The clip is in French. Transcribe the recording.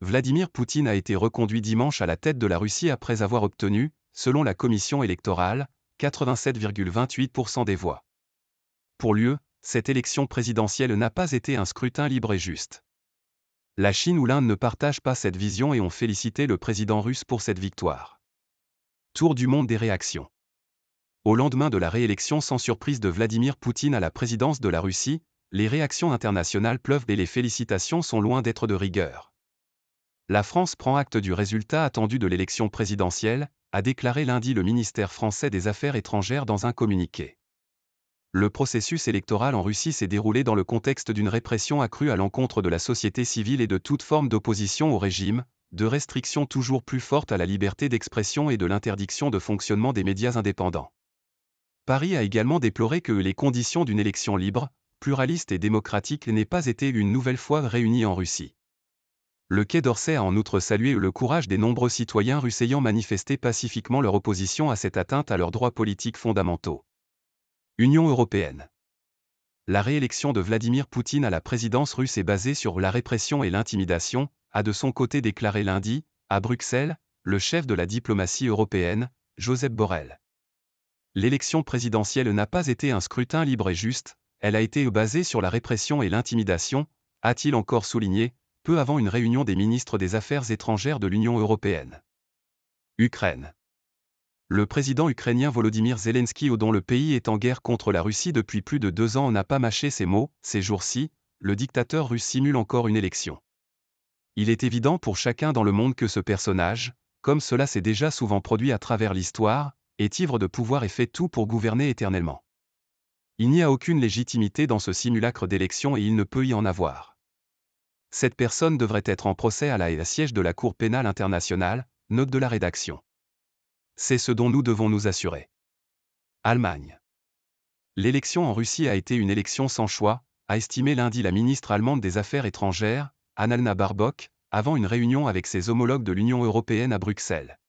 Vladimir Poutine a été reconduit dimanche à la tête de la Russie après avoir obtenu, selon la commission électorale, 87,28% des voix. Pour lui, cette élection présidentielle n'a pas été un scrutin libre et juste. La Chine ou l'Inde ne partagent pas cette vision et ont félicité le président russe pour cette victoire. Tour du monde des réactions. Au lendemain de la réélection sans surprise de Vladimir Poutine à la présidence de la Russie, les réactions internationales pleuvent et les félicitations sont loin d'être de rigueur. La France prend acte du résultat attendu de l'élection présidentielle, a déclaré lundi le ministère français des Affaires étrangères dans un communiqué. Le processus électoral en Russie s'est déroulé dans le contexte d'une répression accrue à l'encontre de la société civile et de toute forme d'opposition au régime, de restrictions toujours plus fortes à la liberté d'expression et de l'interdiction de fonctionnement des médias indépendants. Paris a également déploré que les conditions d'une élection libre, pluraliste et démocratique n'aient pas été une nouvelle fois réunies en Russie. Le Quai d'Orsay a en outre salué le courage des nombreux citoyens russes ayant manifesté pacifiquement leur opposition à cette atteinte à leurs droits politiques fondamentaux. Union européenne. La réélection de Vladimir Poutine à la présidence russe est basée sur la répression et l'intimidation, a de son côté déclaré lundi, à Bruxelles, le chef de la diplomatie européenne, Josep Borrell. L'élection présidentielle n'a pas été un scrutin libre et juste, elle a été basée sur la répression et l'intimidation, a-t-il encore souligné, peu avant une réunion des ministres des Affaires étrangères de l'Union européenne. Ukraine. Le président ukrainien Volodymyr Zelensky, dont le pays est en guerre contre la Russie depuis plus de 2 ans, n'a pas mâché ses mots. Ces jours-ci, le dictateur russe simule encore une élection. Il est évident pour chacun dans le monde que ce personnage, comme cela s'est déjà souvent produit à travers l'histoire, est ivre de pouvoir et fait tout pour gouverner éternellement. Il n'y a aucune légitimité dans ce simulacre d'élection et il ne peut y en avoir. Cette personne devrait être en procès à la siège de la Cour pénale internationale, note de la rédaction. C'est ce dont nous devons nous assurer. Allemagne. L'élection en Russie a été une élection sans choix, a estimé lundi la ministre allemande des Affaires étrangères, Annalena Baerbock, avant une réunion avec ses homologues de l'Union européenne à Bruxelles.